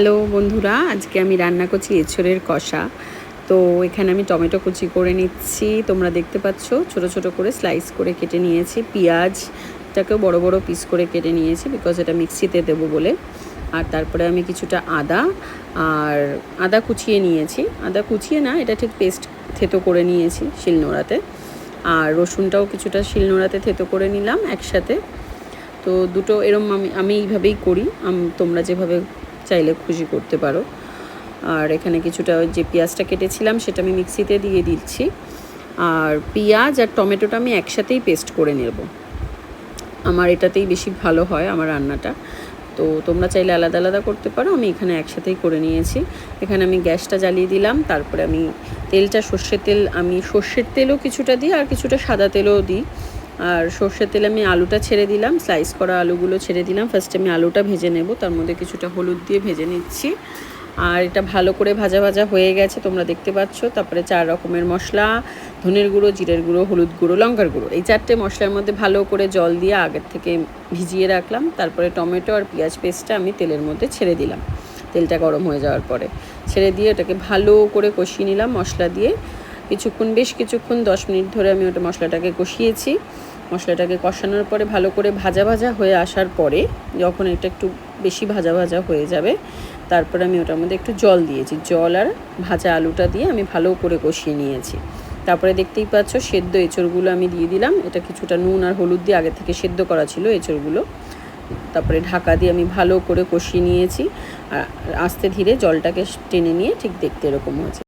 Hello বন্ধুরা, আজকে আমি রান্না করছি এঁচোড়ের কষা। তো এখানে আমি টমেটো কুচি করে নিচ্ছি। তোমরা দেখতে পাচ্ছ ছোট ছোট করে স্লাইস করে কেটে নিয়েছি। পেঁয়াজটাকেও বড় বড় পিস করে কেটে নিয়েছি, বিকজ এটা মিক্সিতে দেবো বলে। আর তারপরে আমি কিছুটা আদা কুচিয়ে নিয়েছি। আদা কুচিয়ে না, এটা ঠিক পেস্ট থেতো করে নিয়েছি শিলনোড়াতে। আর রসুনটাও কিছুটা শিলনোড়াতে থেতো করে নিলাম একসাথে। তো দুটো এরম আমি এইভাবেই করি, তোমরা যেভাবে চাইলে খুশি করতে পারো। আর এখানে কিছুটা যে পেঁয়াজটা কেটেছিলাম সেটা আমি মিক্সিতে দিয়ে দিচ্ছি। আর পেঁয়াজ আর টমেটোটা আমি একসাথেই পেস্ট করে নেব, আমার এটাতেই বেশি ভালো হয় আমার রান্নাটা। তো তোমরা চাইলে আলাদা আলাদা করতে পারো, আমি এখানে একসাথেই করে নিয়েছি। এখানে আমি গ্যাসটা জ্বালিয়ে দিলাম। তারপরে আমি তেলটা সর্ষের তেলও কিছুটা দিই আর কিছুটা সাদা তেলও দিই। আর সর্ষের তেলে আমি আলুটা ছেড়ে দিলাম, স্লাইস করা আলুগুলো ছেড়ে দিলাম। ফার্স্টে আমি আলুটা ভেজে নেব, তার মধ্যে কিছুটা হলুদ দিয়ে ভেজে নিচ্ছি। আর এটা ভালো করে ভাজা ভাজা হয়ে গেছে, তোমরা দেখতে পাচ্ছ। তারপরে 4 রকমের মশলা, ধনের গুঁড়ো, জিরের গুঁড়ো, হলুদ গুঁড়ো, লঙ্কার গুঁড়ো, এই 4টে মশলার মধ্যে ভালো করে জল দিয়ে আগের থেকে ভিজিয়ে রাখলাম। তারপরে টমেটো আর পেঁয়াজ পেস্টটা আমি তেলের মধ্যে ছেড়ে দিলাম। তেলটা গরম হয়ে যাওয়ার পরে ছেড়ে দিয়ে ওটাকে ভালো করে কষিয়ে নিলাম মশলা দিয়ে। বেশ কিছুক্ষণ 10 মিনিট ধরে আমি ওটা মশলাটাকে কষিয়েছি। মশলাটাকে কষানোর পরে ভালো করে ভাজা ভাজা হয়ে আসার পরে, যখন এটা একটু বেশি ভাজা ভাজা হয়ে যাবে, তারপরে আমি ওটার মধ্যে একটু জল দিয়েছি। জল আর ভাজা আলুটা দিয়ে আমি ভালো করে কষিয়ে নিয়েছি। তারপরে দেখতেই পাচ্ছ সেদ্ধ এঁচোড়গুলো আমি দিয়ে দিলাম। এটা কিছুটা নুন আর হলুদ দিয়ে আগে থেকে সেদ্ধ করা ছিল এঁচোড়গুলো। তারপরে ঢাকা দিয়ে আমি ভালো করে কষিয়ে নিয়েছি। আর আস্তে ধীরে জলটাকে টেনে নিয়ে ঠিক দেখতে এরকম হয়েছে।